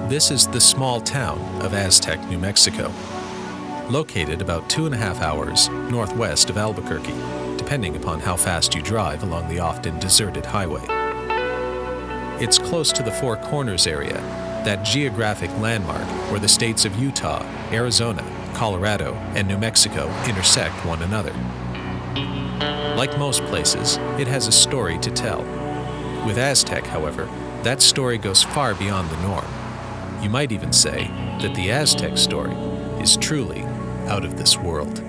This is the small town of Aztec, New Mexico, located about 2.5 hours northwest of Albuquerque, depending upon how fast you drive along the often deserted highway. It's close to the Four Corners area, that geographic landmark where the states of Utah, Arizona, Colorado, and New Mexico intersect one another. Like most places, it has a story to tell. With Aztec, however, that story goes far beyond the norm. You might even say that the Aztec story is truly out of this world.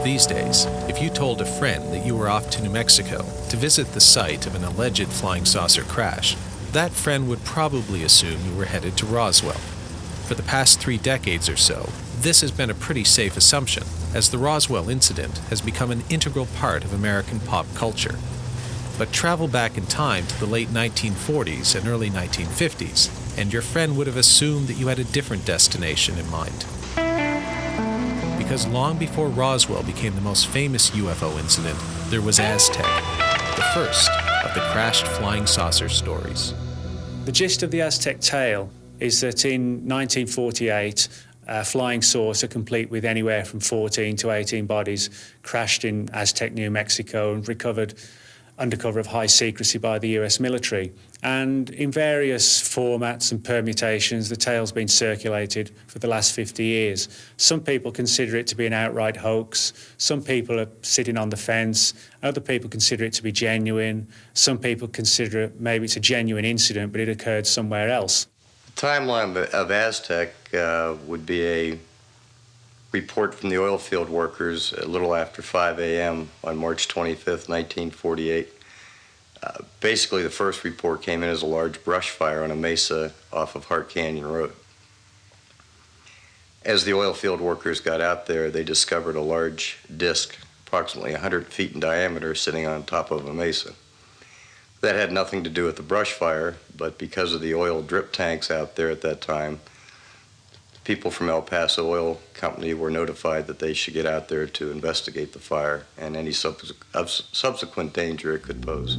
These days, if you told a friend that you were off to New Mexico to visit the site of an alleged flying saucer crash, that friend would probably assume you were headed to Roswell. For the past 3 decades or so, this has been a pretty safe assumption, as the Roswell incident has become an integral part of American pop culture. But travel back in time to the late 1940s and early 1950s, and your friend would have assumed that you had a different destination in mind. Because long before Roswell became the most famous UFO incident, there was Aztec, the first of the crashed flying saucer stories. The gist of the Aztec tale is that in 1948, a flying saucer complete with anywhere from 14 to 18 bodies crashed in Aztec, New Mexico, and recovered under cover of high secrecy by the US military. And in various formats and permutations, the tale's been circulated for the last 50 years. Some people consider it to be an outright hoax. Some people are sitting on the fence. Other people consider it to be genuine. Some people consider maybe it's a genuine incident, but it occurred somewhere else. The timeline of Aztec would be a report from the oil field workers a little after 5 a.m. on March 25th, 1948. Basically, the first report came in as a large brush fire on a mesa off of Hart Canyon Road. As the oil field workers got out there, they discovered a large disc, approximately 100 feet in diameter, sitting on top of a mesa. That had nothing to do with the brush fire, but because of the oil drip tanks out there at that time, people from El Paso Oil Company were notified that they should get out there to investigate the fire and any subsequent danger it could pose.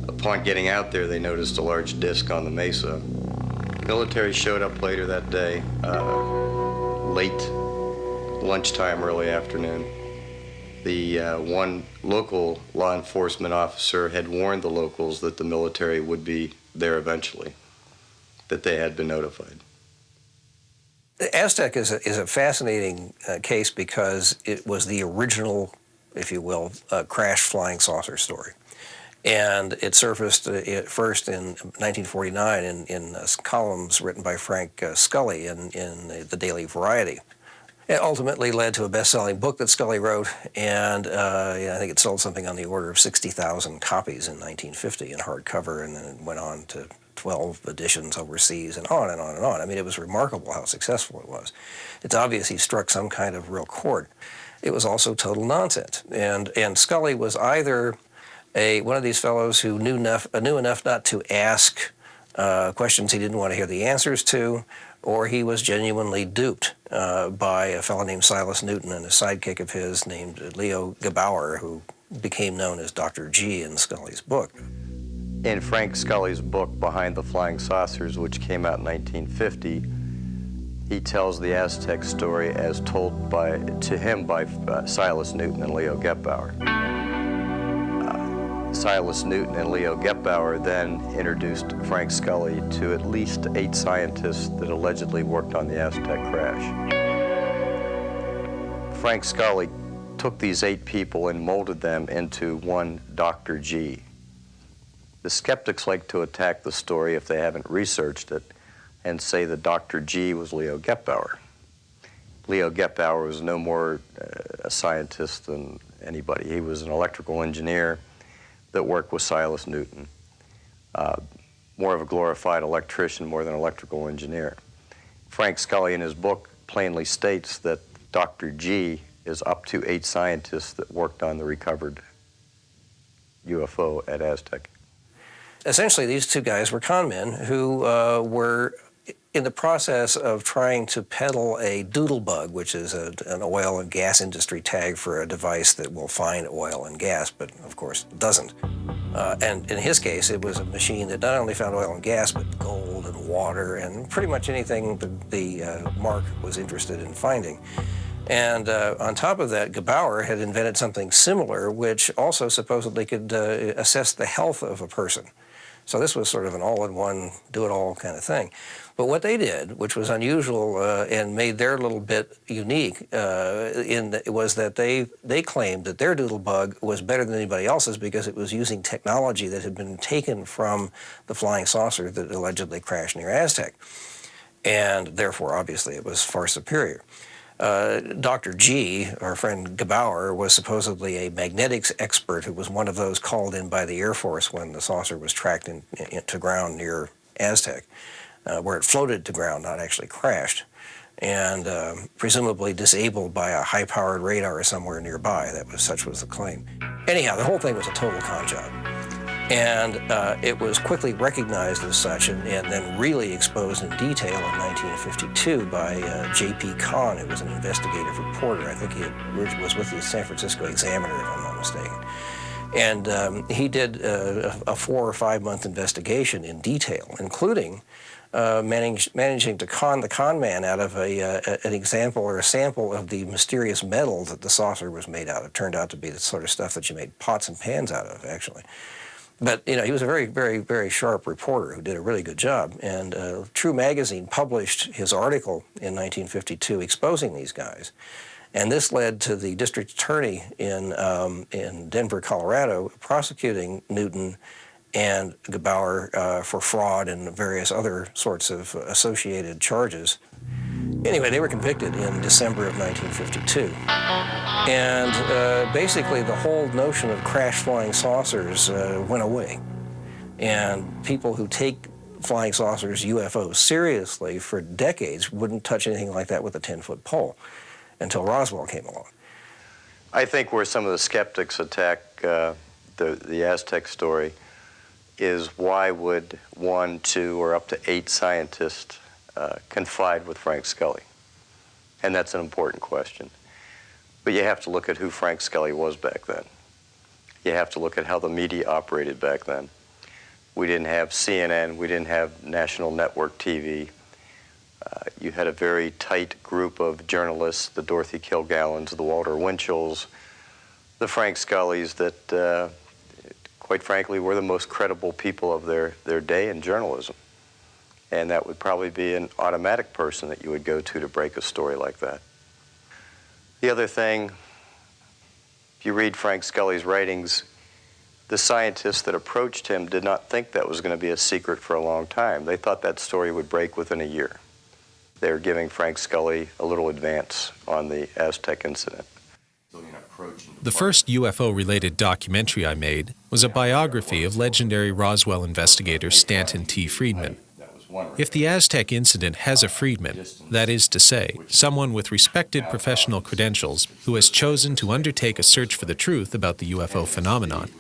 Upon getting out there, they noticed a large disc on the mesa. Military showed up later that day, late lunchtime, early afternoon. The one local law enforcement officer had warned the locals that the military would be there eventually, that they had been notified. Aztec is a fascinating case because it was the original, if you will, crash flying saucer story. And it surfaced first in 1949 in columns written by Frank Scully in the Daily Variety. It ultimately led to a best-selling book that Scully wrote, and I think it sold something on the order of 60,000 copies in 1950 in hardcover, and then it went on to 12 editions overseas, and on and on and on. I mean, it was remarkable how successful it was. It's obvious he struck some kind of real chord. It was also total nonsense, and Scully was either one of these fellows who knew enough not to ask questions he didn't want to hear the answers to, or he was genuinely duped by a fellow named Silas Newton and a sidekick of his named Leo Gebauer, who became known as Dr. G in Scully's book. In Frank Scully's book, Behind the Flying Saucers, which came out in 1950, he tells the Aztec story as told to him by Silas Newton and Leo Gebauer. Silas Newton and Leo Gebauer then introduced Frank Scully to at least 8 scientists that allegedly worked on the Aztec crash. Frank Scully took these 8 people and molded them into one Dr. G. The skeptics like to attack the story if they haven't researched it and say that Dr. G was Leo Gebauer. Leo Gebauer was no more a scientist than anybody. He was an electrical engineer that worked with Silas Newton. More of a glorified electrician more than electrical engineer. Frank Scully in his book plainly states that Dr. G is up to 8 scientists that worked on the recovered UFO at Aztec? Essentially, these two guys were con men who were in the process of trying to peddle a doodle bug, which is an oil and gas industry tag for a device that will find oil and gas, but of course doesn't. And in his case, it was a machine that not only found oil and gas, but gold and water and pretty much anything the Mark was interested in finding. And on top of that, Gebauer had invented something similar, which also supposedly could assess the health of a person. So this was sort of an all-in-one, do-it-all kind of thing. But what they did, which was unusual and made their little bit unique, was that they claimed that their doodle bug was better than anybody else's because it was using technology that had been taken from the flying saucer that allegedly crashed near Aztec. And therefore, obviously, it was far superior. Dr. G, our friend Gebauer, was supposedly a magnetics expert who was one of those called in by the Air Force when the saucer was tracked into ground near Aztec, where it floated to ground, not actually crashed, and presumably disabled by a high-powered radar somewhere nearby. Such was the claim. Anyhow, the whole thing was a total con job. And it was quickly recognized as such and then really exposed in detail in 1952 by J.P. Kahn, who was an investigative reporter. I think he was with the San Francisco Examiner, if I'm not mistaken. And he did a 4 or 5 month investigation in detail, including managing to con the con man out of an example or a sample of the mysterious metal that the saucer was made out of. It turned out to be the sort of stuff that you made pots and pans out of, actually. But, you know, he was a very, very, very sharp reporter who did a really good job. And True Magazine published his article in 1952 exposing these guys. And this led to the district attorney in Denver, Colorado, prosecuting Newton and Gebauer for fraud and various other sorts of associated charges. Anyway, they were convicted in December of 1952. And basically the whole notion of crash flying saucers went away. And people who take flying saucers, UFOs, seriously for decades wouldn't touch anything like that with a 10-foot pole until Roswell came along. I think where some of the skeptics attack the Aztec story is why would 1, 2, or up to 8 scientists confide with Frank Scully? And that's an important question. But you have to look at who Frank Scully was back then. You have to look at how the media operated back then. We didn't have CNN, we didn't have national network TV. You had a very tight group of journalists, the Dorothy Kilgallons, the Walter Winchells, the Frank Scullys that, quite frankly, were the most credible people of their day in journalism. And that would probably be an automatic person that you would go to break a story like that. The other thing, if you read Frank Scully's writings, the scientists that approached him did not think that was going to be a secret for a long time. They thought that story would break within a year. They were giving Frank Scully a little advance on the Aztec incident. The first UFO-related documentary I made was a biography of legendary Roswell investigator Stanton T. Friedman. If the Aztec incident has a Friedman, that is to say, someone with respected professional credentials who has chosen to undertake a search for the truth about the UFO phenomenon,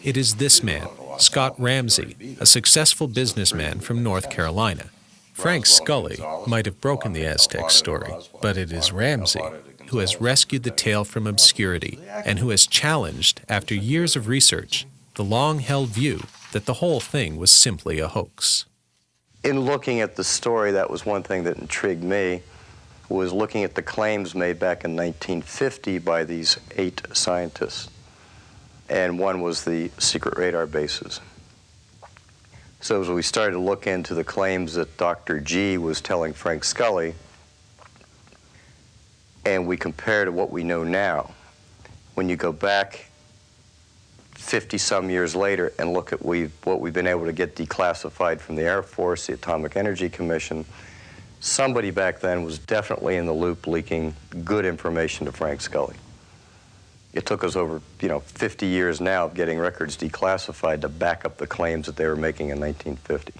it is this man, Scott Ramsey, a successful businessman from North Carolina. Frank Scully might have broken the Aztec story, but it is Ramsey who has rescued the tale from obscurity and who has challenged, after years of research, the long-held view that the whole thing was simply a hoax. In looking at the story, that was one thing that intrigued me, was looking at the claims made back in 1950 by these 8 scientists. And one was the secret radar bases. So as we started to look into the claims that Dr. G was telling Frank Scully, and we compare to what we know now, when you go back 50-some years later and look at what we've been able to get declassified from the Air Force, the Atomic Energy Commission, somebody back then was definitely in the loop leaking good information to Frank Scully. It took us over, 50 years now of getting records declassified to back up the claims that they were making in 1950.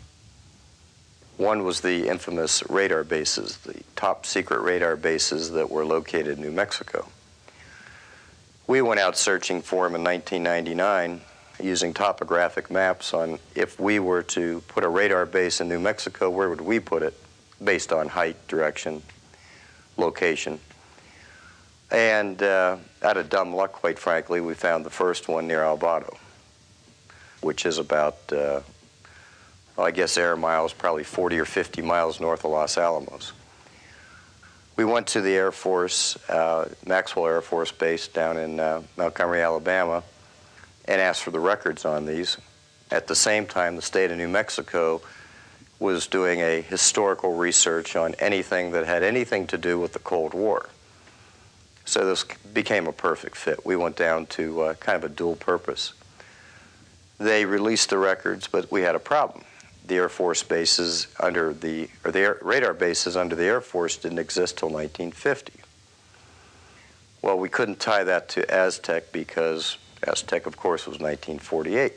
One was the infamous radar bases, the top secret radar bases that were located in New Mexico. We went out searching for them in 1999, using topographic maps on if we were to put a radar base in New Mexico, where would we put it based on height, direction, location. And out of dumb luck, quite frankly, we found the first one near Alvarado, which is about, I guess air miles, probably 40 or 50 miles north of Los Alamos. We went to the Air Force, Maxwell Air Force Base down in Montgomery, Alabama, and asked for the records on these. At the same time, the state of New Mexico was doing a historical research on anything that had anything to do with the Cold War. So this became a perfect fit. We went down to kind of a dual purpose. They released the records, but we had a problem. The Air Force bases under the radar bases under the Air Force didn't exist till 1950. Well, we couldn't tie that to Aztec because Aztec, of course, was 1948.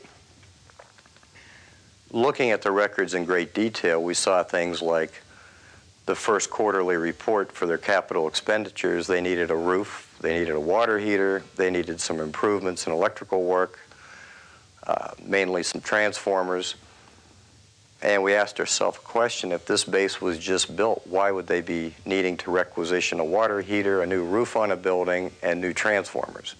Looking at the records in great detail, we saw things like the first quarterly report for their capital expenditures. They needed a roof, they needed a water heater, they needed some improvements in electrical work, mainly some transformers. And we asked ourselves a question: if this base was just built, why would they be needing to requisition a water heater, a new roof on a building, and new transformers?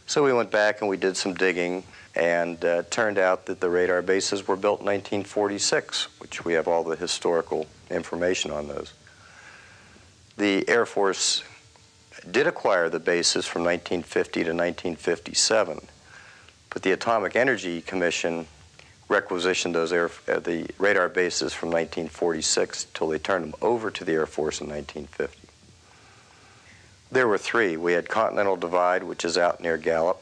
So we went back and we did some digging, and turned out that the radar bases were built in 1946, which we have all the historical information on those. The Air Force did acquire the bases from 1950 to 1957, but the Atomic Energy Commission requisitioned those the radar bases from 1946 till they turned them over to the Air Force in 1950. There were three. We had Continental Divide, which is out near Gallup,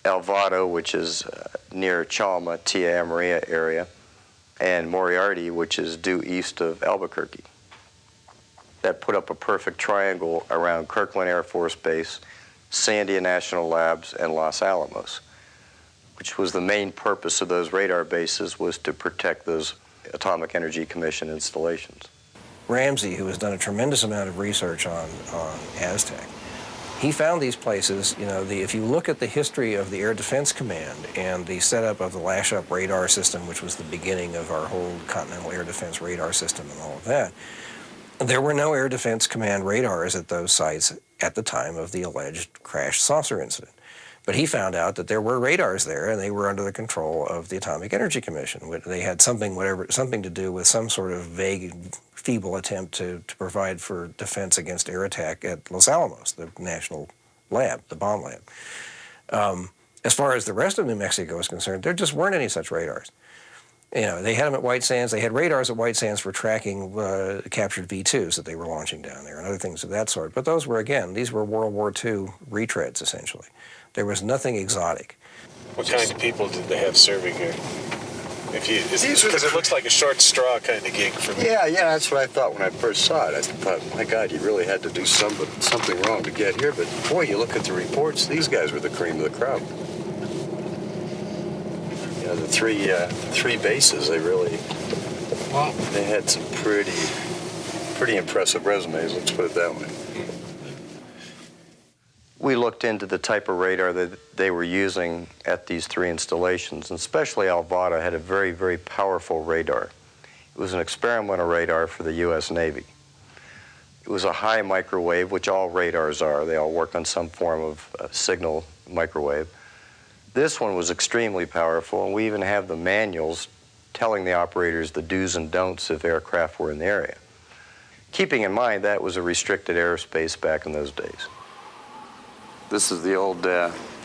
Alvarado, which is near Chalma, Tia Maria area, and Moriarty, which is due east of Albuquerque. That put up a perfect triangle around Kirkland Air Force Base, Sandia National Labs, and Los Alamos, which was the main purpose of those radar bases, was to protect those Atomic Energy Commission installations. Ramsey, who has done a tremendous amount of research on Aztec, he found these places. You know, if you look at the history of the Air Defense Command and the setup of the lash-up radar system, which was the beginning of our whole Continental Air Defense radar system and all of that, there were no Air Defense Command radars at those sites at the time of the alleged crash saucer incident. But he found out that there were radars there, and they were under the control of the Atomic Energy Commission. They had something to do with some sort of vague, feeble attempt to provide for defense against air attack at Los Alamos, the national lab, the bomb lab. As far as the rest of New Mexico is concerned, there just weren't any such radars. You know, they had them at White Sands. They had radars at White Sands for tracking captured V-2s that they were launching down there and other things of that sort. But those were, again, these were World War II retreads, essentially. There was nothing exotic. What kind of people did they have serving here? Because it looks like a short straw kind of gig for me. Yeah, that's what I thought when I first saw it. I thought, my God, you really had to do something wrong to get here. But boy, you look at the reports, these guys were the cream of the crop. You know, the three bases, they had some pretty impressive resumes, let's put it that way. We looked into the type of radar that they were using at these three installations, and especially Alvarado had a very, very powerful radar. It was an experimental radar for the U.S. Navy. It was a high microwave, which all radars are. They all work on some form of signal microwave. This one was extremely powerful, and we even have the manuals telling the operators the do's and don'ts if aircraft were in the area. Keeping in mind that was a restricted airspace back in those days. This is the old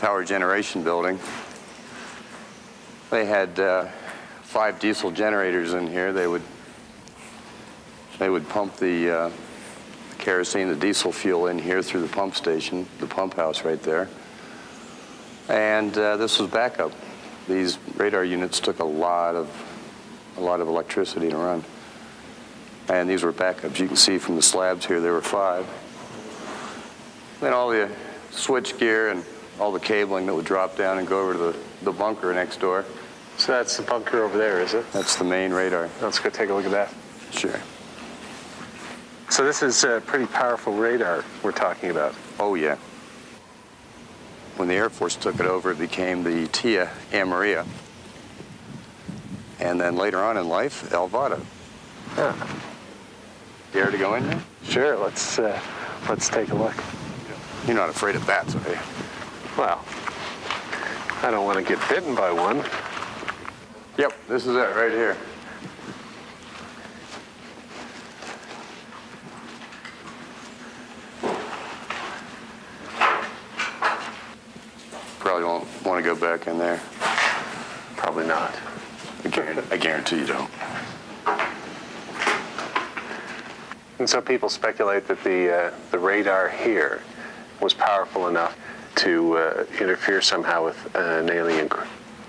power generation building. They had 5 diesel generators in here. They would pump the kerosene, the diesel fuel in here through the pump station, the pump house right there. And this was backup. These radar units took a lot of electricity to run. And these were backups. You can see from the slabs here, there were 5. Then all the switch gear and all the cabling that would drop down and go over to the bunker next door. So that's the bunker over there, is it? That's the main radar. Let's go take a look at that. Sure. So this is a pretty powerful radar we're talking about. Oh, yeah. When the Air Force took it over, it became the Tia Amaria. And then later on in life, El Vado. Huh. Dare to go in there? Sure, let's take a look. You're not afraid of bats, are you? Well, I don't want to get bitten by one. Yep, this is it right here. Probably won't want to go back in there. Probably not. I guarantee you don't. And so people speculate that the radar here was powerful enough to interfere somehow with an alien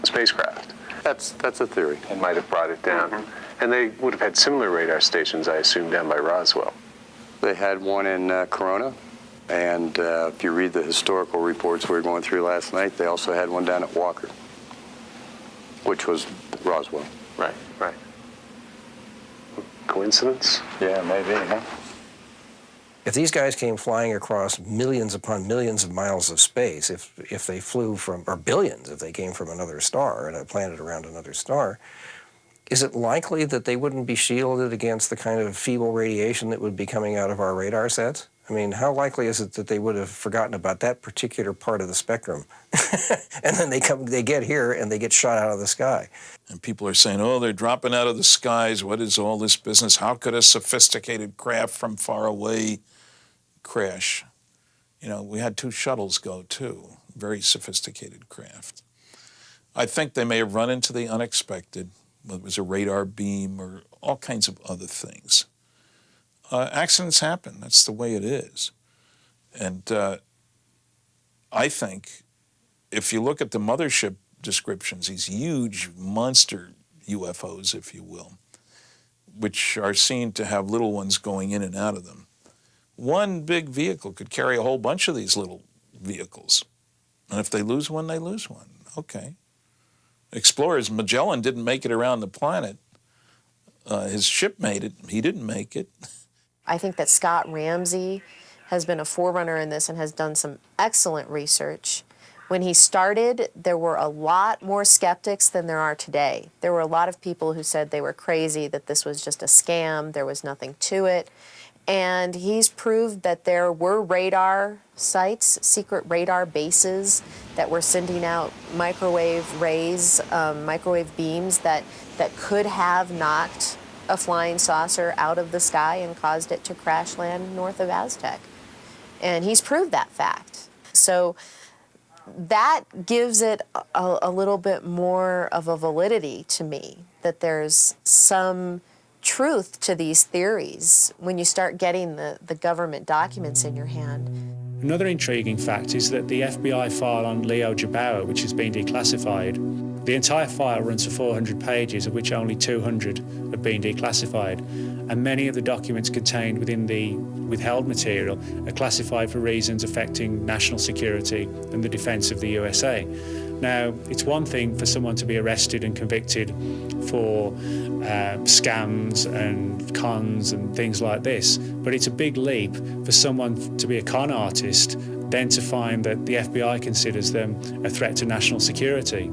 spacecraft. That's a theory. And might have brought it down. Mm-hmm. And they would have had similar radar stations, I assume, down by Roswell. They had one in Corona, and if you read the historical reports we were going through last night, they also had one down at Walker, which was Roswell. Right, right. Coincidence? Yeah, maybe, huh? If these guys came flying across millions upon millions of miles of space, if they flew from, or billions if they came from another star and a planet around another star, is it likely that they wouldn't be shielded against the kind of feeble radiation that would be coming out of our radar sets? I mean, how likely is it that they would have forgotten about that particular part of the spectrum? And then they get here and they get shot out of the sky. And people are saying, oh, they're dropping out of the skies. What is all this business? How could a sophisticated craft from far away crash? You know, we had 2 shuttles go, too. Very sophisticated craft. I think they may have run into the unexpected, whether it was a radar beam or all kinds of other things. Accidents happen. That's the way it is. And I think if you look at the mothership descriptions, these huge monster UFOs, if you will, which are seen to have little ones going in and out of them, one big vehicle could carry a whole bunch of these little vehicles. And if they lose one, they lose one. Okay. Explorers, Magellan didn't make it around the planet. His ship made it. He didn't make it. I think that Scott Ramsey has been a forerunner in this and has done some excellent research. When he started, there were a lot more skeptics than there are today. There were a lot of people who said they were crazy, that this was just a scam, there was nothing to it. And he's proved that there were radar sites, secret radar bases that were sending out microwave rays, microwave beams that could have knocked a flying saucer out of the sky and caused it to crash land north of Aztec. And he's proved that fact. So that gives it a little bit more of a validity to me, that there's some truth to these theories when you start getting the government documents in your hand. Another intriguing fact is that the FBI file on Leo Jabauer, which has been declassified, the entire file runs for 400 pages, of which only 200 have been declassified. And many of the documents contained within the withheld material are classified for reasons affecting national security and the defence of the USA. Now, it's one thing for someone to be arrested and convicted for scams and cons and things like this, but it's a big leap for someone to be a con artist, then to find that the FBI considers them a threat to national security.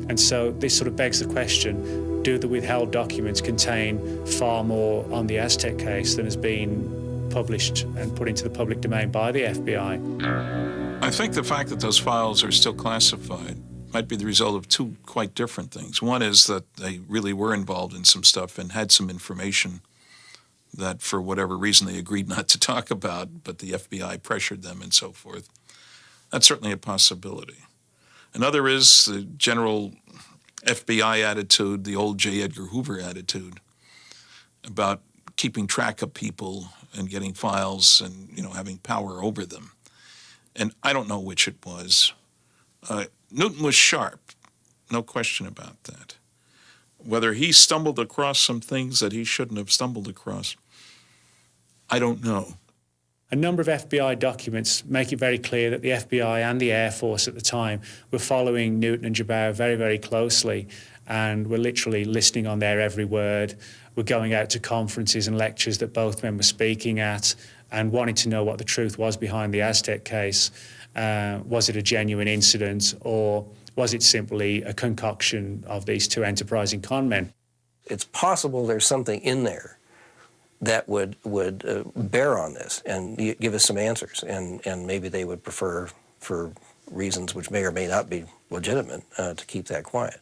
And so this sort of begs the question, do the withheld documents contain far more on the Aztec case than has been published and put into the public domain by the FBI? I think the fact that those files are still classified might be the result of 2 quite different things. One is that they really were involved in some stuff and had some information that for whatever reason they agreed not to talk about, but the FBI pressured them and so forth. That's certainly a possibility. Another is the general FBI attitude, the old J. Edgar Hoover attitude about keeping track of people and getting files and, having power over them. And I don't know which it was. Newton was sharp, no question about that. Whether he stumbled across some things that he shouldn't have stumbled across, I don't know. A number of FBI documents make it very clear that the FBI and the Air Force at the time were following Newton and Jabauer very, very closely and were literally listening on their every word, were going out to conferences and lectures that both men were speaking at, and wanting to know what the truth was behind the Aztec case. Was it a genuine incident, or was it simply a concoction of these two enterprising con men? It's possible there's something in there that would bear on this and give us some answers, and maybe they would prefer, for reasons which may or may not be legitimate, to keep that quiet.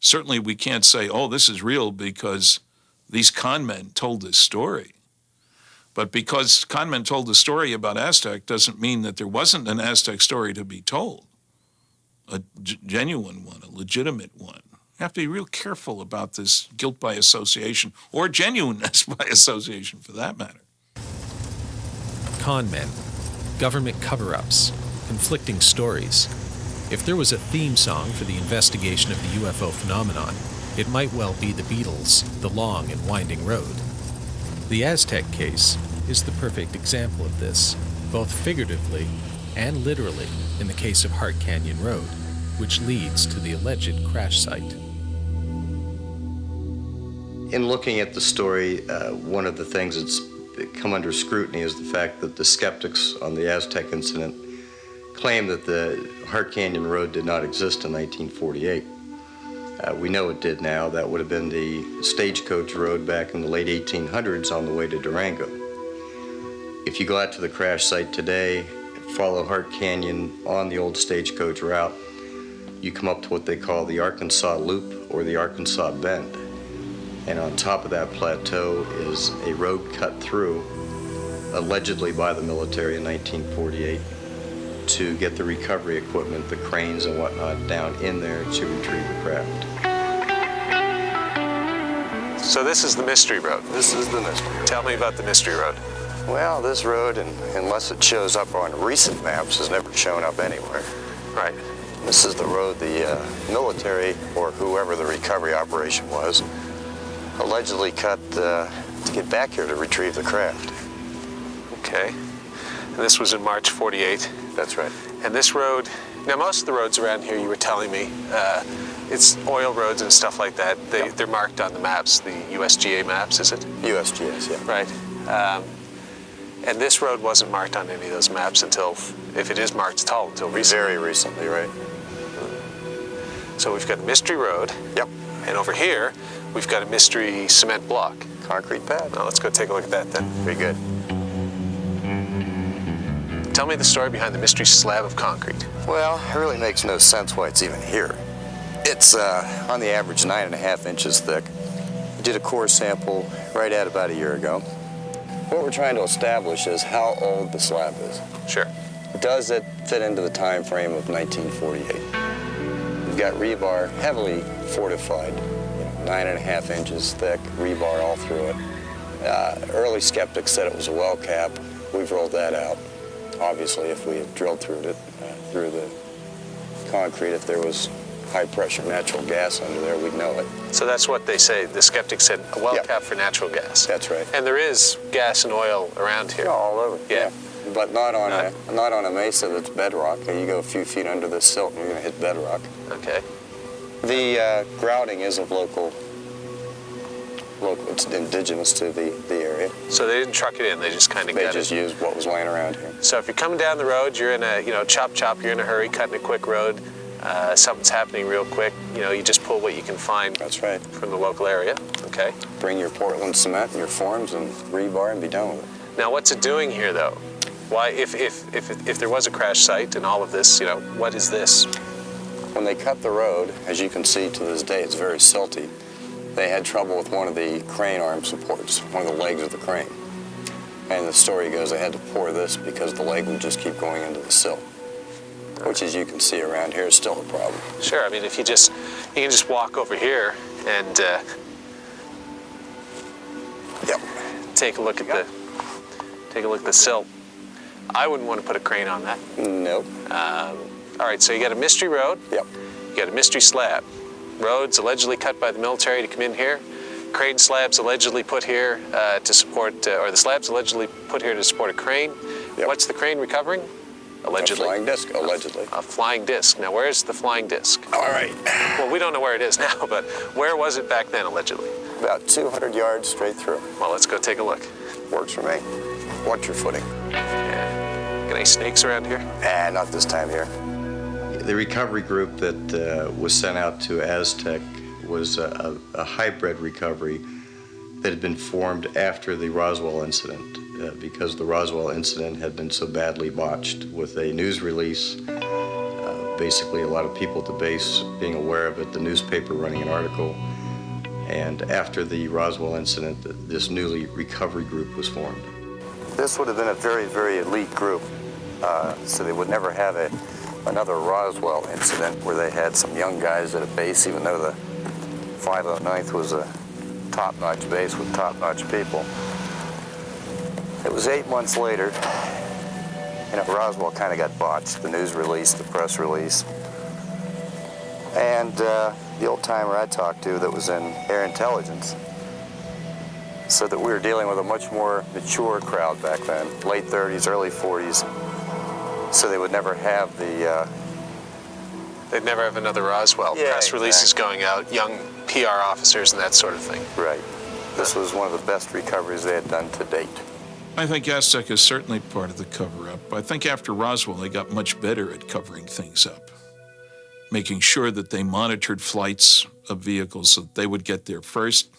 Certainly we can't say, oh, this is real because these con men told this story. But because con men told the story about Aztec doesn't mean that there wasn't an Aztec story to be told, a genuine one, a legitimate one. You have to be real careful about this guilt by association, or genuineness by association for that matter. Con men, government cover-ups, conflicting stories. If there was a theme song for the investigation of the UFO phenomenon, it might well be the Beatles' The Long and Winding Road. The Aztec case is the perfect example of this, both figuratively and literally in the case of Hart Canyon Road, which leads to the alleged crash site. In looking at the story, one of the things that's come under scrutiny is the fact that the skeptics on the Aztec incident claim that the Hart Canyon Road did not exist in 1948. We know it did now. That would have been the stagecoach road back in the late 1800s on the way to Durango. If you go out to the crash site today, follow Hart Canyon on the old stagecoach route, you come up to what they call the Arkansas Loop or the Arkansas Bend. And on top of that plateau is a road cut through, allegedly by the military in 1948, to get the recovery equipment, the cranes and whatnot, down in there to retrieve the craft. So this is the Mystery Road. This is the mystery road. Tell me about the Mystery Road. Well, this road, unless it shows up on recent maps, has never shown up anywhere. Right. This is the road the military, or whoever the recovery operation was, allegedly cut to get back here to retrieve the craft. Okay. And this was in March 48. That's right. And this road, now most of the roads around here, you were telling me, it's oil roads and stuff like that. They're marked on the maps, the USGA maps, is it? USGS, yeah. Right. And this road wasn't marked on any of those maps until, if it is marked at all, until recently. Very recently, right. So we've got a mystery road. Yep. And over here, we've got a mystery cement block. Concrete pad. Now let's go take a look at that then. Very good. Tell me the story behind the mystery slab of concrete. Well, it really makes no sense why it's even here. It's on the average 9.5 inches thick. We did a core sample right at about a year ago. What we're trying to establish is how old the slab is. Sure. Does it fit into the time frame of 1948? We've got rebar heavily fortified, 9.5 inches thick, rebar all through it. Early skeptics said it was a well cap. We've rolled that out. Obviously, if we had drilled through the concrete, if there was high pressure natural gas under there, we'd know it. So that's what they say. The skeptics said a well Yep. cap for natural gas. That's right. And there is gas and oil around here. Yeah, all over. Yeah. But not on a mesa that's bedrock. You go a few feet under the silt and you're going to hit bedrock. Okay. The grouting is of local. It's indigenous to the area. So they didn't truck it in. They just kind of They got just it. used what was laying around here. So if you're coming down the road, you're in a chop, you're in a hurry, cutting a quick road. Something's happening real quick. You just pull what you can find. That's right. From the local area. Okay. Bring your Portland cement and your forms and rebar and be done with it. Now, what's it doing here, though? Why, if there was a crash site and all of this, what is this? When they cut the road, as you can see to this day, it's very silty. They had trouble with one of the crane arm supports, one of the legs of the crane. And the story goes they had to pour this because the leg would just keep going into the silt, which, as you can see around here, is still a problem. Sure. I mean, if you can just walk over here and Yep. take a look at the silt. I wouldn't want to put a crane on that. Nope. All right. So you got a mystery road. Yep. You got a mystery slab. Roads allegedly cut by the military to come in here. Crane slabs allegedly put here to support, or the slabs allegedly put here to support a crane. Yep. What's the crane recovering? Allegedly. A flying disc, allegedly. A flying disc. Now, where's the flying disc? All right. Well, we don't know where it is now, but where was it back then, allegedly? About 200 yards straight through. Well, let's go take a look. Works for me. watch your footing. Yeah. Got any snakes around here? Not this time here. The recovery group that was sent out to Aztec was a hybrid recovery that had been formed after the Roswell incident because the Roswell incident had been so badly botched with a news release. Basically, a lot of people at the base being aware of it, the newspaper running an article, and after the Roswell incident, this newly recovery group was formed. This would have been a very, very elite group, so they would never have another Roswell incident where they had some young guys at a base, even though the 509th was a top-notch base with top-notch people. It was 8 months later, and Roswell kind of got botched, the news release, the press release. And the old-timer I talked to that was in air intelligence said that we were dealing with a much more mature crowd back then, late 30s, early 40s, so they would never have the... They'd never have another Roswell. Yeah, Press releases going out, young PR officers and that sort of thing. Right. This was one of the best recoveries they had done to date. I think Aztec is certainly part of the cover-up. I think after Roswell, they got much better at covering things up, making sure that they monitored flights of vehicles so that they would get there first,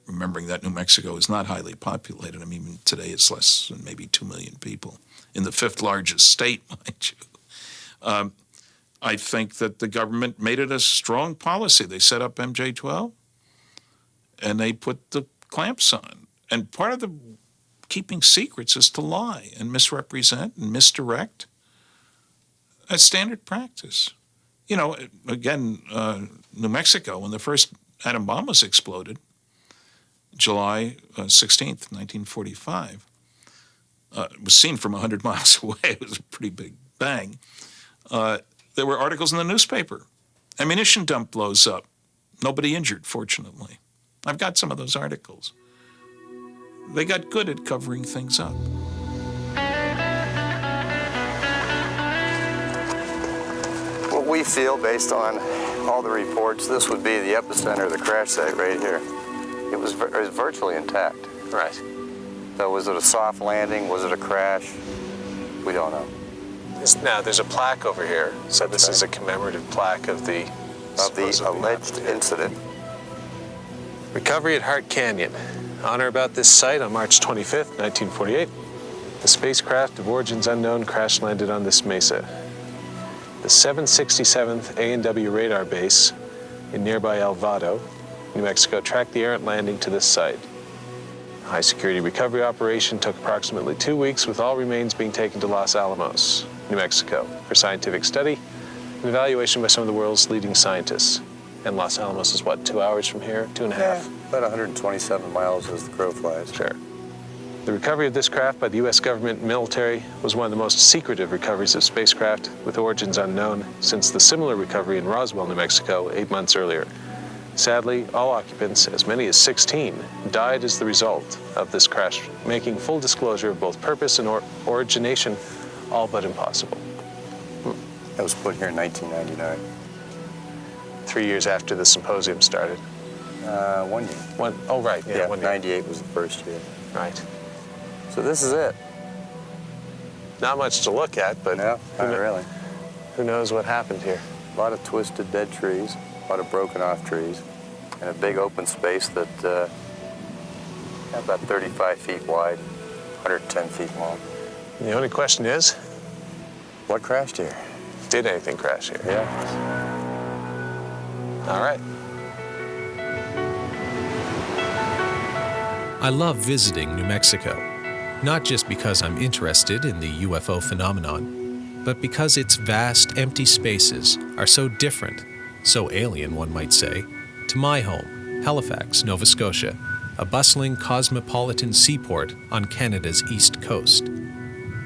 remembering that New Mexico is not highly populated. I mean, even today it's less than maybe 2 million people in the 5th largest state, mind you. I think that the government made it a strong policy. They set up MJ-12, and they put the clamps on. And part of the keeping secrets is to lie and misrepresent and misdirect. That's standard practice. You know, again, New Mexico, when the first atom bomb was exploded, July 16th, 1945, it was seen from 100 miles away. It was a pretty big bang. There were articles in the newspaper. Ammunition dump blows up. Nobody injured, fortunately. I've got some of those articles. They got good at covering things up. What we feel, based on all the reports, this would be the epicenter of the crash site right here. It was virtually intact. Right. So was it a soft landing? Was it a crash? We don't know. Now, there's a plaque over here. So this is a commemorative plaque of the alleged incident. Recovery at Hart Canyon. On or about this site on March 25th, 1948, the spacecraft of origins unknown crash-landed on this mesa. The 767th A&W radar base in nearby El Vado, New Mexico, tracked the errant landing to this site. The high-security recovery operation took approximately 2 weeks, with all remains being taken to Los Alamos, New Mexico, for scientific study and evaluation by some of the world's leading scientists. And Los Alamos is what, 2 hours from here? 2.5? Yeah, about 127 miles as the crow flies. Sure. The recovery of this craft by the U.S. government and military was one of the most secretive recoveries of spacecraft with origins unknown since the similar recovery in Roswell, New Mexico, 8 months earlier. Sadly, all occupants, as many as 16, died as the result of this crash, making full disclosure of both purpose and origination all but impossible. That was put here in 1999. 3 years after the symposium started. 1 year. Oh, right. Yeah, 1 year. 98 was the first year. Right. So this is it. Not much to look at, but No, not really. who knows what happened here. A lot of twisted dead trees, a lot of broken off trees, and a big open space that about 35 feet wide, 110 feet long. The only question is, What crashed here? did anything crash here? Yeah. All right. I love visiting New Mexico, not just because I'm interested in the UFO phenomenon, but because its vast, empty spaces are so different, so alien, one might say, to my home, Halifax, Nova Scotia, a bustling cosmopolitan seaport on Canada's east coast.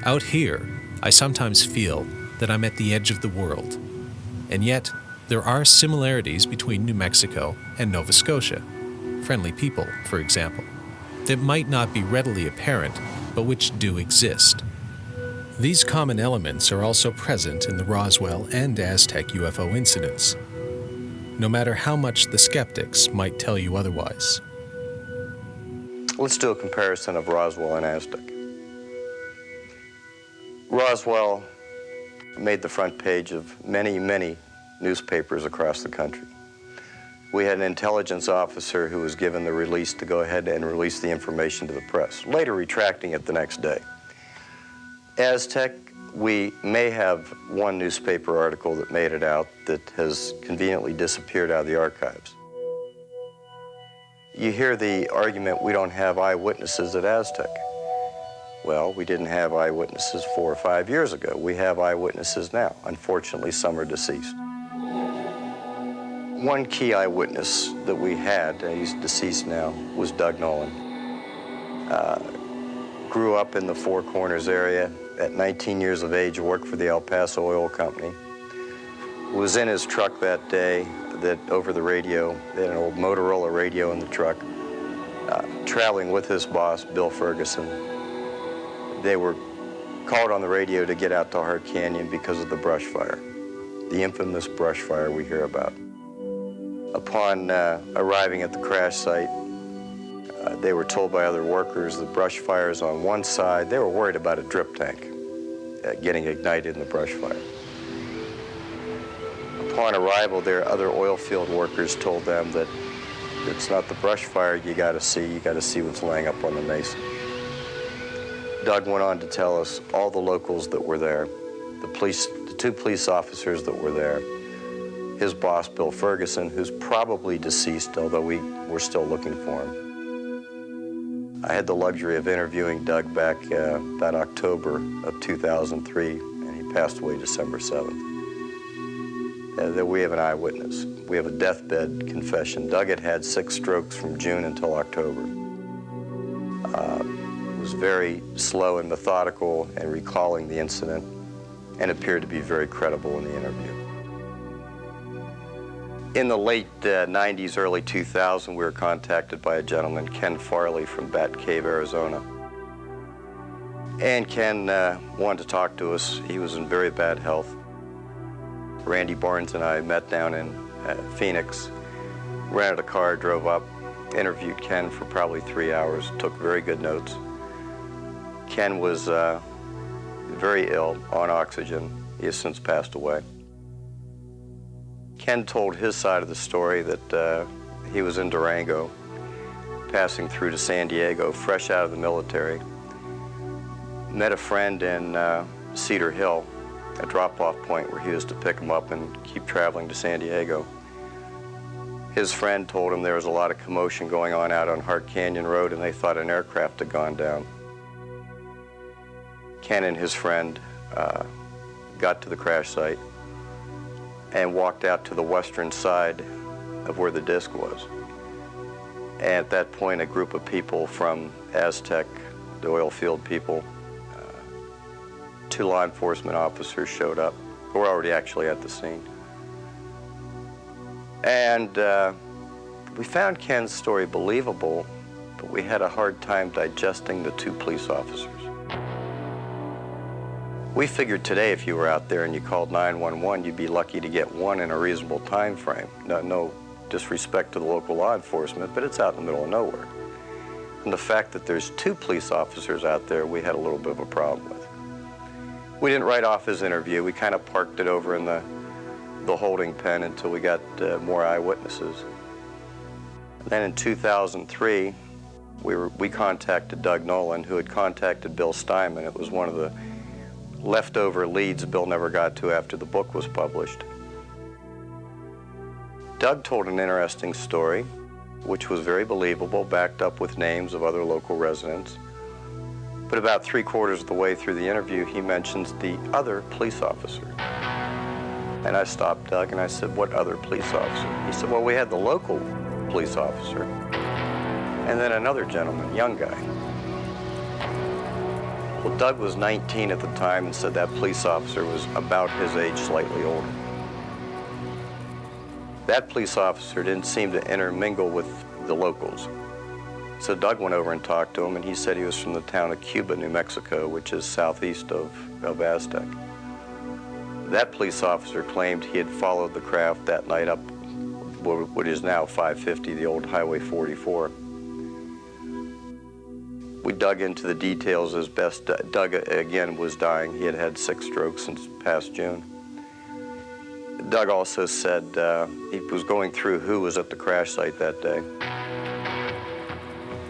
Out here, I sometimes feel that I'm at the edge of the world. And yet, there are similarities between New Mexico and Nova Scotia. Friendly people, for example, that might not be readily apparent, but which do exist. These common elements are also present in the Roswell and Aztec UFO incidents, no matter how much the skeptics might tell you otherwise. Let's do a comparison of Roswell and Aztec. Roswell made the front page of many, many newspapers across the country. We had an intelligence officer who was given the release to go ahead and release the information to the press, later retracting it the next day. Aztec, we may have one newspaper article that made it out that has conveniently disappeared out of the archives. You hear the argument, we don't have eyewitnesses at Aztec. Well, we didn't have eyewitnesses 4 or 5 years ago. We have eyewitnesses now. Unfortunately, some are deceased. One key eyewitness that we had, he's deceased now, was Doug Nolan. Grew up in the Four Corners area. At 19 years of age, worked for the El Paso Oil Company. Was in his truck that day, that over the radio, they had an old Motorola radio in the truck, traveling with his boss, Bill Ferguson. They were called on the radio to get out to Hart Canyon because of the brush fire, the infamous brush fire we hear about. Upon arriving at the crash site, they were told by other workers the brush fire is on one side. They were worried about a drip tank getting ignited in the brush fire. Upon arrival there, other oil field workers told them that it's not the brush fire you got to see what's laying up on the mesa. Doug went on to tell us all the locals that were there, the 2 police officers that were there, his boss, Bill Ferguson, who's probably deceased, although we're still looking for him. I had the luxury of interviewing Doug back about October of 2003, and he passed away December 7th. That we have an eyewitness. We have a deathbed confession. Doug had had 6 strokes from June until October. Was very slow and methodical in recalling the incident and appeared to be very credible in the interview. In the late 90s, early 2000, we were contacted by a gentleman, Ken Farley from Bat Cave, Arizona. And Ken wanted to talk to us. He was in very bad health. Randy Barnes and I met down in Phoenix, rented a car, drove up, interviewed Ken for probably 3 hours, took very good notes. Ken was very ill, on oxygen. He has since passed away. Ken told his side of the story that he was in Durango, passing through to San Diego, fresh out of the military. Met a friend in Cedar Hill, a drop-off point where he was to pick him up and keep traveling to San Diego. His friend told him there was a lot of commotion going on out on Hart Canyon Road and they thought an aircraft had gone down. Ken and his friend got to the crash site and walked out to the western side of where the disc was. And at that point, a group of people from Aztec, the oil field people, 2 law enforcement officers showed up, who were already actually at the scene. And we found Ken's story believable, but we had a hard time digesting the 2 police officers. We figured today if you were out there and you called 911, you'd be lucky to get 1 in a reasonable time frame. No disrespect to the local law enforcement, but it's out in the middle of nowhere. And the fact that there's 2 police officers out there, we had a little bit of a problem with. We didn't write off his interview. We kind of parked it over in the holding pen until we got more eyewitnesses. And then in 2003, we contacted Doug Nolan, who had contacted Bill Steinman. It was one of the leftover leads Bill never got to after the book was published. Doug told an interesting story, which was very believable, backed up with names of other local residents. But about 3/4 of the way through the interview, he mentions the other police officer. And I stopped Doug and I said, "What other police officer?" He said, "Well, we had the local police officer and then another gentleman, young guy." Well, Doug was 19 at the time and said that police officer was about his age, slightly older. That police officer didn't seem to intermingle with the locals. So Doug went over and talked to him, and he said he was from the town of Cuba, New Mexico, which is southeast of Aztec. That police officer claimed he had followed the craft that night up what is now 550, the old Highway 44. We dug into the details as best. Doug, again, was dying. He had had 6 strokes since past June. Doug also said he was going through who was at the crash site that day.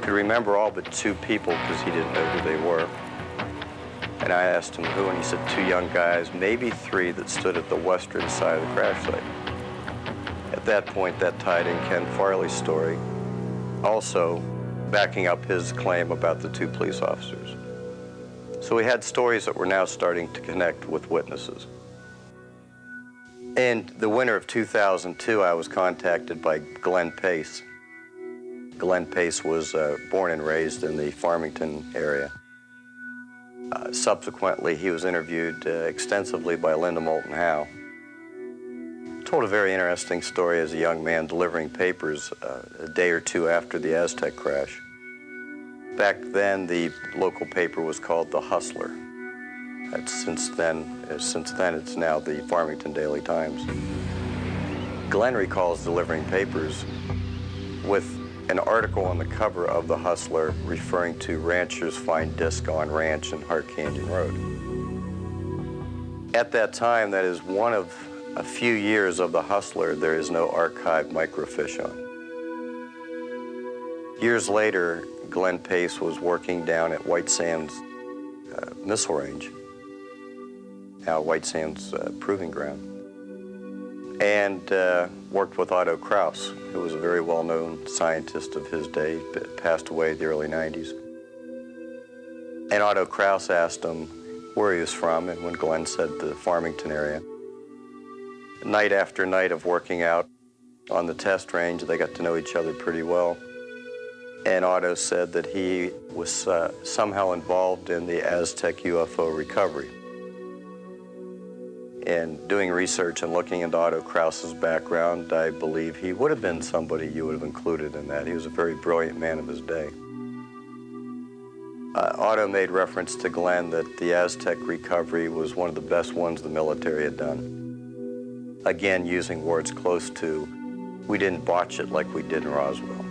Could remember all but 2 people because he didn't know who they were. And I asked him who, and he said 2 young guys, maybe 3 that stood at the western side of the crash site. At that point, that tied in Ken Farley's story, also backing up his claim about the 2 police officers. So we had stories that were now starting to connect with witnesses. In the winter of 2002, I was contacted by Glenn Pace. Glenn Pace was born and raised in the Farmington area. Subsequently, he was interviewed extensively by Linda Moulton Howe. Told a very interesting story as a young man delivering papers a day or 2 after the Aztec crash. Back then, the local paper was called The Hustler. Since then, it's now the Farmington Daily Times. Glenn recalls delivering papers with an article on the cover of The Hustler referring to ranchers find disc on ranch in Hart Canyon Road. At that time, that is one of a few years of The Hustler there is no archived microfiche on. Years later, Glenn Pace was working down at White Sands Missile Range, now White Sands Proving Ground, and worked with Otto Kraus, who was a very well-known scientist of his day, passed away in the early 90s. And Otto Kraus asked him where he was from, and when Glenn said the Farmington area, night after night of working out on the test range, they got to know each other pretty well. And Otto said that he was somehow involved in the Aztec UFO recovery. And doing research and looking into Otto Kraus's background, I believe he would have been somebody you would have included in that. He was a very brilliant man of his day. Otto made reference to Glenn that the Aztec recovery was one of the best ones the military had done. Again, using words close to, we didn't botch it like we did in Roswell.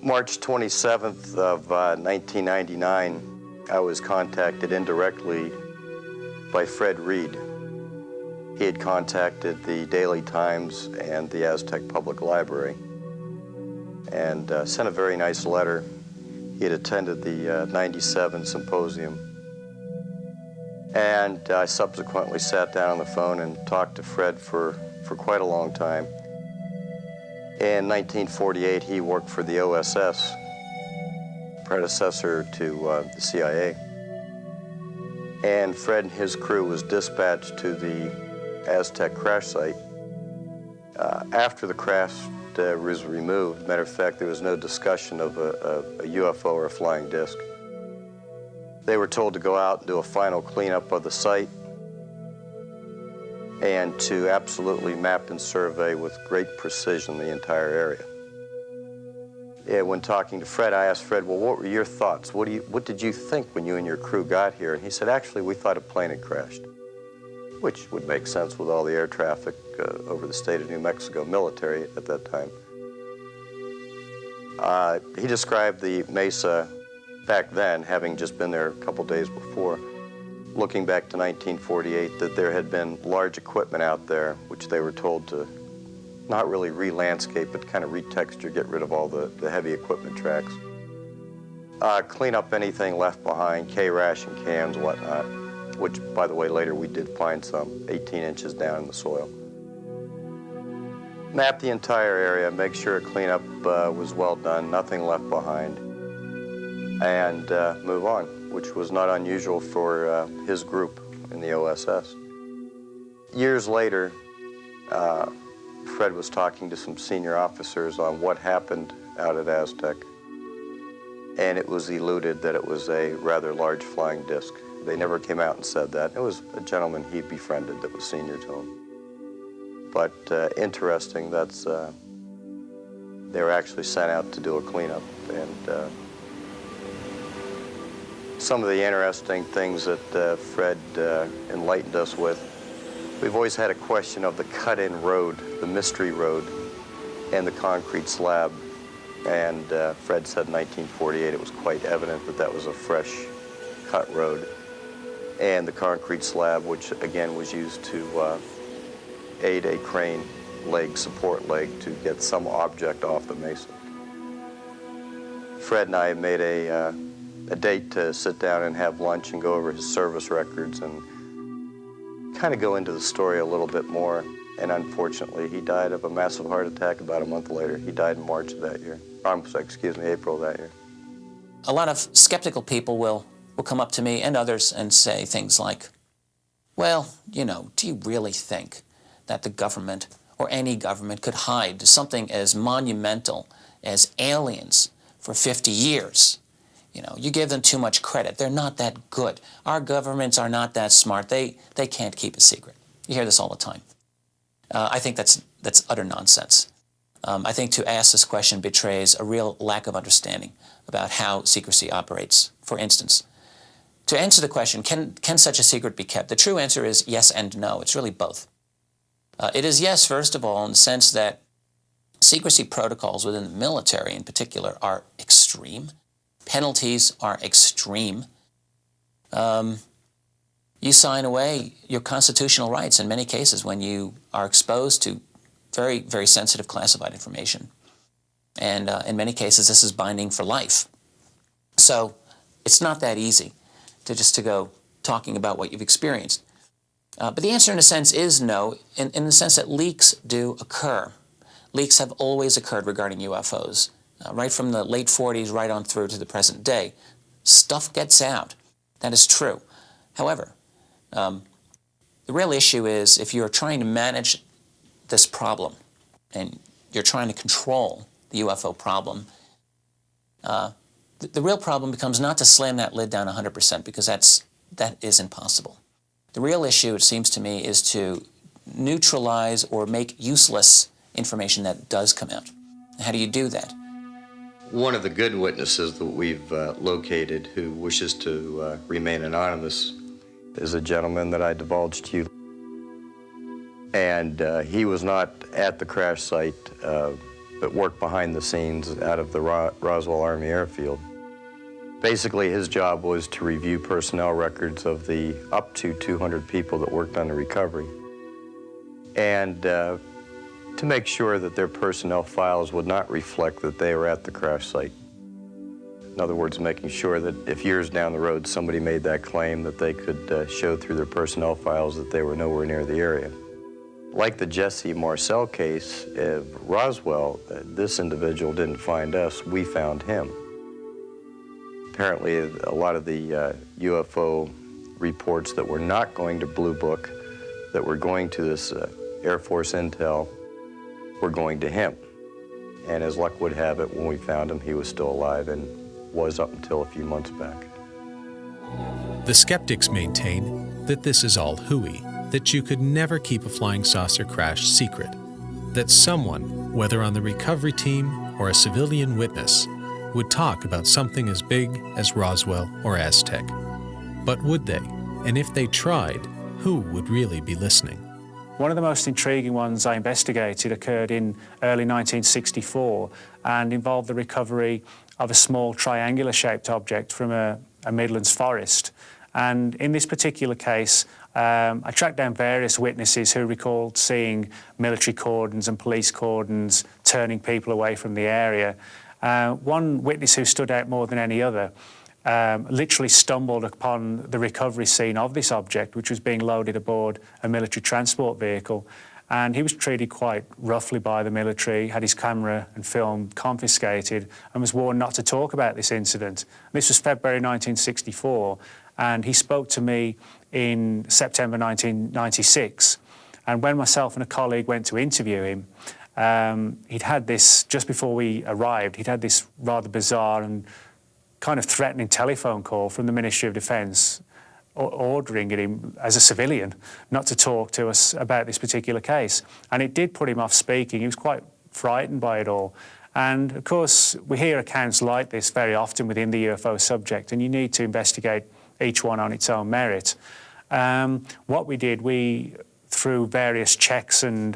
March 27th of 1999, I was contacted indirectly by Fred Reed. He had contacted the Daily Times and the Aztec Public Library and sent a very nice letter. He had attended the 97 symposium. And I subsequently sat down on the phone and talked to Fred for quite a long time. In 1948, he worked for the OSS, predecessor to the CIA. And Fred and his crew was dispatched to the Aztec crash site. After the crash was removed, matter of fact, there was no discussion of a UFO or a flying disc. They were told to go out and do a final cleanup of the site and to absolutely map and survey with great precision the entire area. Yeah, when talking to Fred, I asked Fred, well, what were your thoughts? What did you think when you and your crew got here? And he said, actually, we thought a plane had crashed, which would make sense with all the air traffic over the state of New Mexico military at that time. He described the mesa back then, having just been there a couple days before, looking back to 1948, that there had been large equipment out there, which they were told to not really re-landscape, but kind of retexture, get rid of all the heavy equipment tracks. Clean up anything left behind, K-ration cans, whatnot, which, by the way, later we did find some 18 inches down in the soil. Map the entire area, make sure cleanup was well done, nothing left behind, and move on, which was not unusual for his group in the OSS. Years later, Fred was talking to some senior officers on what happened out at Aztec, and it was eluded that it was a rather large flying disc. They never came out and said that. It was a gentleman he befriended that was senior to him. But interesting, that's they were actually sent out to do a cleanup, and some of the interesting things that Fred enlightened us with. We've always had a question of the cut-in road, the mystery road, and the concrete slab And Fred said in 1948 it was quite evident that that was a fresh cut road. And the concrete slab, which again was used to aid a crane leg, support leg, to get some object off the mesa. Fred and I made a date to sit down and have lunch and go over his service records and kind of go into the story a little bit more. And unfortunately, he died of a massive heart attack about a month later. He died in March of that year. April of that year. A lot of skeptical people will come up to me and others and say things like, well, you know, do you really think that the government or any government could hide something as monumental as aliens for 50 years? You know, you give them too much credit. They're not that good. Our governments are not that smart. They can't keep a secret. You hear this all the time. I think that's utter nonsense. I think to ask this question betrays a real lack of understanding about how secrecy operates. For instance, to answer the question, can such a secret be kept? The true answer is yes and no. It's really both. It is yes, first of all, in the sense that secrecy protocols within the military in particular are extreme. Penalties are extreme. You sign away your constitutional rights in many cases when you are exposed to very, very sensitive classified information. And in many cases, this is binding for life. So it's not that easy to go talking about what you've experienced. But the answer, in a sense, is no, in the sense that leaks do occur. Leaks have always occurred regarding UFOs, right from the late 40s right on through to the present day. Stuff gets out. That is true. However, the real issue is if you're trying to manage this problem and you're trying to control the UFO problem, the real problem becomes not to slam that lid down 100% because that is impossible. The real issue, it seems to me, is to neutralize or make useless information that does come out. How do you do that? One of the good witnesses that we've located who wishes to remain anonymous is a gentleman that I divulged to you. And he was not at the crash site, but worked behind the scenes out of the Roswell Army Airfield. Basically, his job was to review personnel records of the up to 200 people that worked on the recovery, and to make sure that their personnel files would not reflect that they were at the crash site. In other words, making sure that if years down the road somebody made that claim, that they could show through their personnel files that they were nowhere near the area. Like the Jesse Marcel case of Roswell, this individual didn't find us, we found him. Apparently, a lot of the UFO reports that were not going to Blue Book, that were going to this Air Force intel, were going to him. And as luck would have it, when we found him, he was still alive and was up until a few months back. The skeptics maintain that this is all hooey, that you could never keep a flying saucer crash secret, that someone, whether on the recovery team or a civilian witness, would talk about something as big as Roswell or Aztec. But would they? And if they tried, who would really be listening? One of the most intriguing ones I investigated occurred in early 1964 and involved the recovery of a small triangular-shaped object from a Midlands forest. And in this particular case, I tracked down various witnesses who recalled seeing military cordons and police cordons turning people away from the area. One witness who stood out more than any other literally stumbled upon the recovery scene of this object, which was being loaded aboard a military transport vehicle. And he was treated quite roughly by the military, had his camera and film confiscated, and was warned not to talk about this incident. This was February 1964, and he spoke to me in September 1996. And when myself and a colleague went to interview him, he'd had this, just before we arrived, he'd had this rather bizarre and kind of threatening telephone call from the Ministry of Defence, ordering him as a civilian not to talk to us about this particular case. And it did put him off speaking. He was quite frightened by it all. And of course, we hear accounts like this very often within the UFO subject, and you need to investigate each one on its own merit. What we did, through various checks and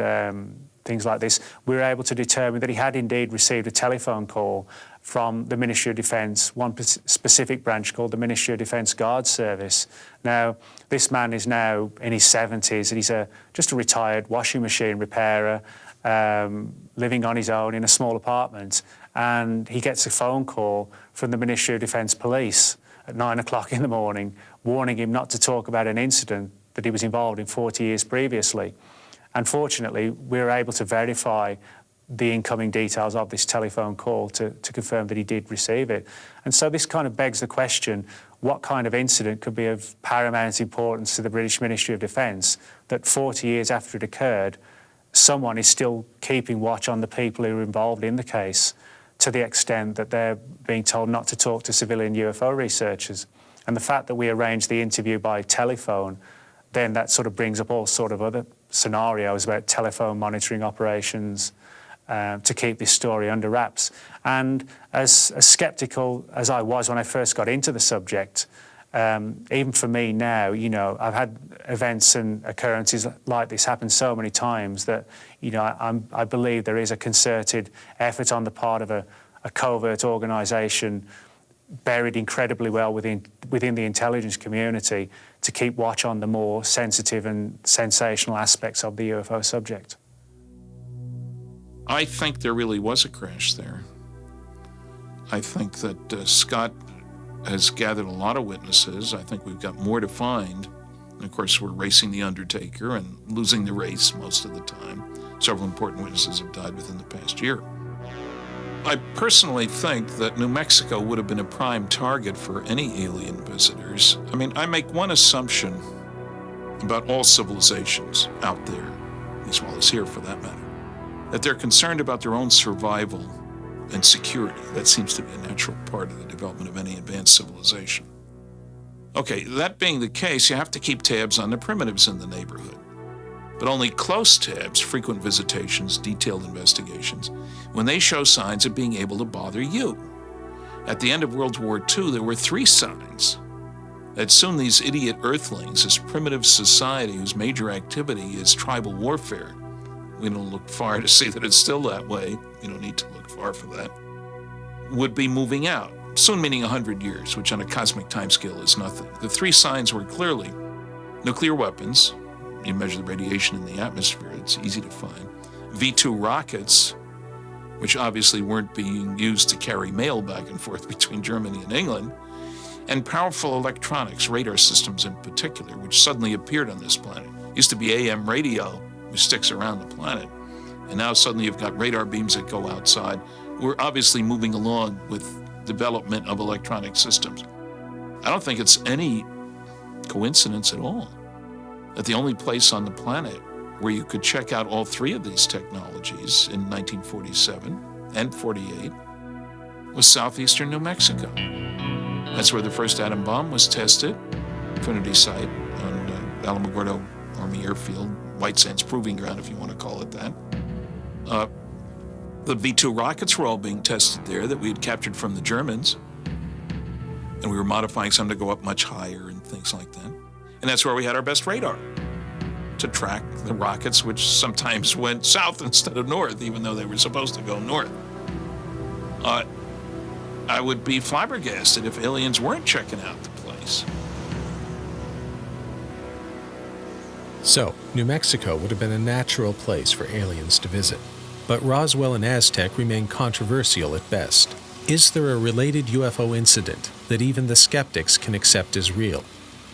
things like this, we were able to determine that he had indeed received a telephone call from the Ministry of Defence, one specific branch called the Ministry of Defence Guard Service. Now, this man is now in his 70s, and he's just a retired washing machine repairer, living on his own in a small apartment, and he gets a phone call from the Ministry of Defence Police at 9 o'clock in the morning, warning him not to talk about an incident that he was involved in 40 years previously. Unfortunately, we were able to verify the incoming details of this telephone call to confirm that he did receive it. And so this kind of begs the question, what kind of incident could be of paramount importance to the British Ministry of Defence that 40 years after it occurred, someone is still keeping watch on the people who are involved in the case, to the extent that they're being told not to talk to civilian UFO researchers. And the fact that we arranged the interview by telephone, then that sort of brings up all sort of other scenarios about telephone monitoring operations to keep this story under wraps. And as sceptical as I was when I first got into the subject, even for me now, you know, I've had events and occurrences like this happen so many times that, you know, I believe there is a concerted effort on the part of a covert organisation buried incredibly well within the intelligence community to keep watch on the more sensitive and sensational aspects of the UFO subject. I think there really was a crash there. I think that Scott has gathered a lot of witnesses. I think we've got more to find. And of course, we're racing the undertaker and losing the race most of the time. Several important witnesses have died within the past year. I personally think that New Mexico would have been a prime target for any alien visitors. I mean, I make one assumption about all civilizations out there, as well as here for that matter, that they're concerned about their own survival and security. That seems to be a natural part of the development of any advanced civilization. Okay, that being the case, you have to keep tabs on the primitives in the neighborhood. But only close tabs, frequent visitations, detailed investigations, when they show signs of being able to bother you. At the end of World War II, there were 3 signs that soon these idiot earthlings, this primitive society whose major activity is tribal warfare, we don't look far to see that it's still that way, you don't need to look far for that, would be moving out, soon meaning 100 years, which on a cosmic timescale is nothing. The 3 signs were clearly nuclear weapons, you measure the radiation in the atmosphere, it's easy to find, V-2 rockets, which obviously weren't being used to carry mail back and forth between Germany and England, and powerful electronics, radar systems in particular, which suddenly appeared on this planet. It used to be AM radio, which sticks around the planet, and now suddenly you've got radar beams that go outside. We're obviously moving along with development of electronic systems. I don't think it's any coincidence at all that the only place on the planet where you could check out all 3 of these technologies in 1947 and 48 was southeastern New Mexico. That's where the first atom bomb was tested, Trinity Site on Alamogordo Army Airfield, White Sands Proving Ground, if you want to call it that. The V-2 rockets were all being tested there that we had captured from the Germans, and we were modifying some to go up much higher and things like that. And that's where we had our best radar to track the rockets, which sometimes went south instead of north, even though they were supposed to go north. I would be flabbergasted if aliens weren't checking out the place. So, New Mexico would have been a natural place for aliens to visit. But Roswell and Aztec remain controversial at best. Is there a related UFO incident that even the skeptics can accept as real?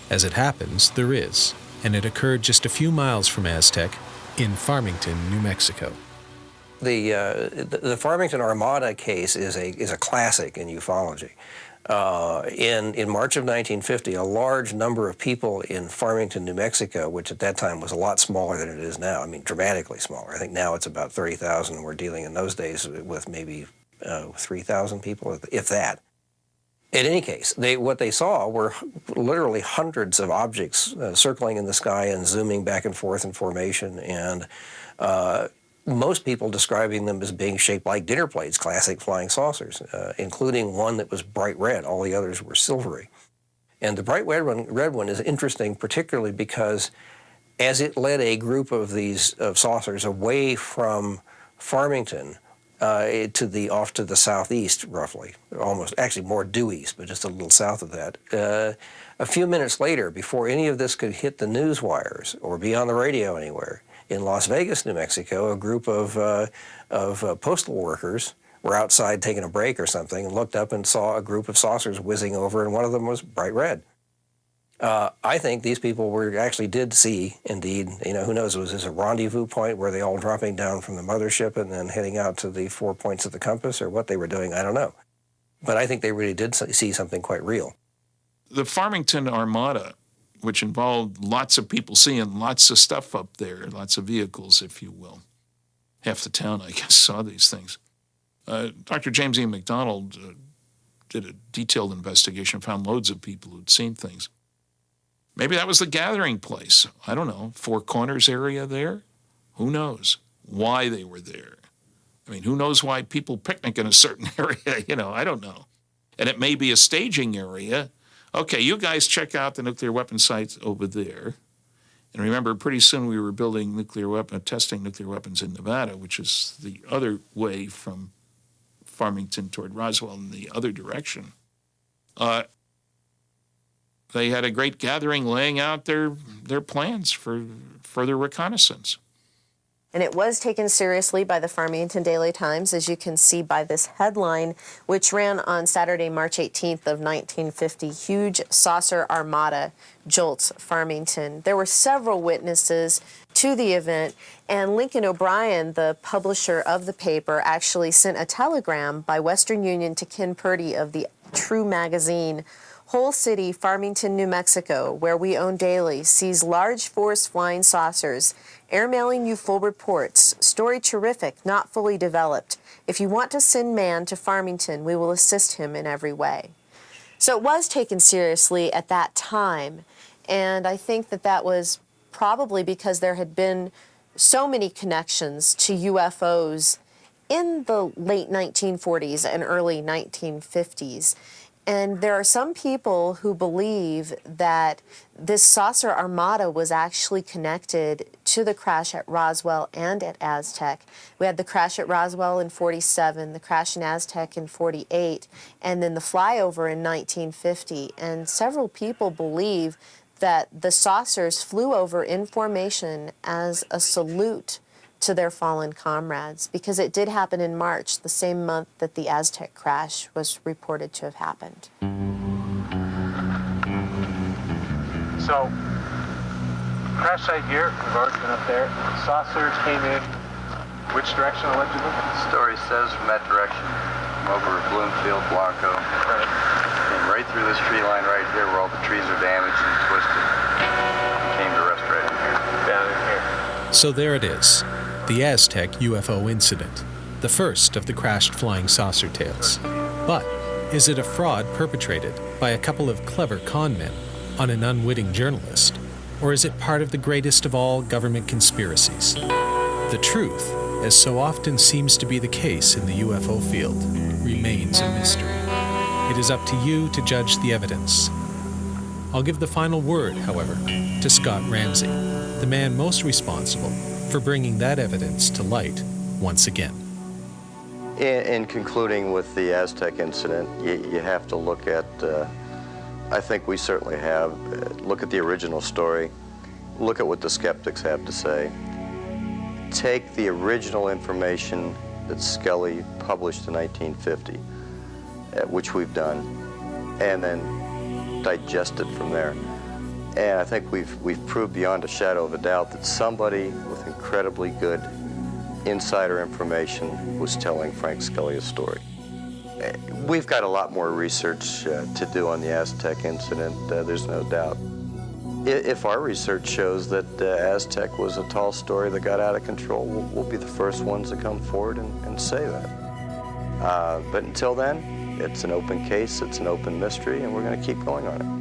As it happens, there is, and it occurred just a few miles from Aztec in Farmington, New Mexico. The Farmington Armada case is a classic in ufology. In March of 1950, a large number of people in Farmington, New Mexico, which at that time was a lot smaller than it is now, I mean dramatically smaller. I think now it's about 30,000. We're dealing in those days with maybe 3,000 people, if that. In any case, what they saw were literally hundreds of objects circling in the sky and zooming back and forth in formation, and most people describing them as being shaped like dinner plates, classic flying saucers, including one that was bright red. All the others were silvery. And the bright red one is interesting, particularly because as it led a group of these saucers away from Farmington off to the southeast, roughly, almost, actually more due east, but just a little south of that. A few minutes later, before any of this could hit the news wires or be on the radio anywhere, in Las Vegas, New Mexico, a group of postal workers were outside taking a break or something and looked up and saw a group of saucers whizzing over, and one of them was bright red. I think these people did see, indeed, who knows, was this a rendezvous point? Were they all dropping down from the mothership and then heading out to the 4 points of the compass, or what they were doing? I don't know. But I think they really did see something quite real. The Farmington Armada, which involved lots of people seeing lots of stuff up there, lots of vehicles, if you will. Half the town, I guess, saw these things. Dr. James E. McDonald did a detailed investigation, found loads of people who'd seen things. Maybe that was the gathering place. I don't know, Four Corners area there? Who knows why they were there? I mean, who knows why people picnic in a certain area? I don't know. And it may be a staging area. Okay, you guys check out the nuclear weapon sites over there. And remember, pretty soon we were building testing nuclear weapons in Nevada, which is the other way from Farmington toward Roswell in the other direction. They had a great gathering laying out their plans for further reconnaissance. And it was taken seriously by the Farmington Daily Times, as you can see by this headline, which ran on Saturday, March 18th of 1950. Huge saucer armada jolts Farmington. There were several witnesses to the event, and Lincoln O'Brien, the publisher of the paper, actually sent a telegram by Western Union to Ken Purdy of the True magazine. Whole city, Farmington, New Mexico, where we own daily, sees large force flying saucers. Airmailing you full reports. Story terrific, not fully developed. If you want to send man to Farmington, we will assist him in every way. So it was taken seriously at that time, and I think that was probably because there had been so many connections to UFOs in the late 1940s and early 1950s. And there are some people who believe that this saucer armada was actually connected to the crash at Roswell and at Aztec. We had the crash at Roswell in 47, the crash in Aztec in 48, and then the flyover in 1950. And several people believe that the saucers flew over in formation as a salute to their fallen comrades, because it did happen in March, the same month that the Aztec crash was reported to have happened. So, crash site here, we've already been up there. Saucers came in, which direction allegedly? The story says from that direction, from over Bloomfield, Blanco. Right. Came right through this tree line right here where all the trees are damaged and twisted. Came to rest right in here. Down in here. So there it is, the Aztec UFO incident, the first of the crashed flying saucer tales. But is it a fraud perpetrated by a couple of clever con men on an unwitting journalist? Or is it part of the greatest of all government conspiracies? The truth, as so often seems to be the case in the UFO field, remains a mystery. It is up to you to judge the evidence. I'll give the final word, however, to Scott Ramsey, the man most responsible for bringing that evidence to light once again. In concluding with the Aztec incident, you have to look at, I think we certainly have, look at the original story, look at what the skeptics have to say, take the original information that Scully published in 1950, which we've done, and then digest it from there. And I think we've proved beyond a shadow of a doubt that somebody with incredibly good insider information was telling Frank Scully a story. We've got a lot more research to do on the Aztec incident, there's no doubt. If our research shows that Aztec was a tall story that got out of control, we'll be the first ones to come forward and say that. But until then, it's an open case, it's an open mystery, and we're going to keep going on it.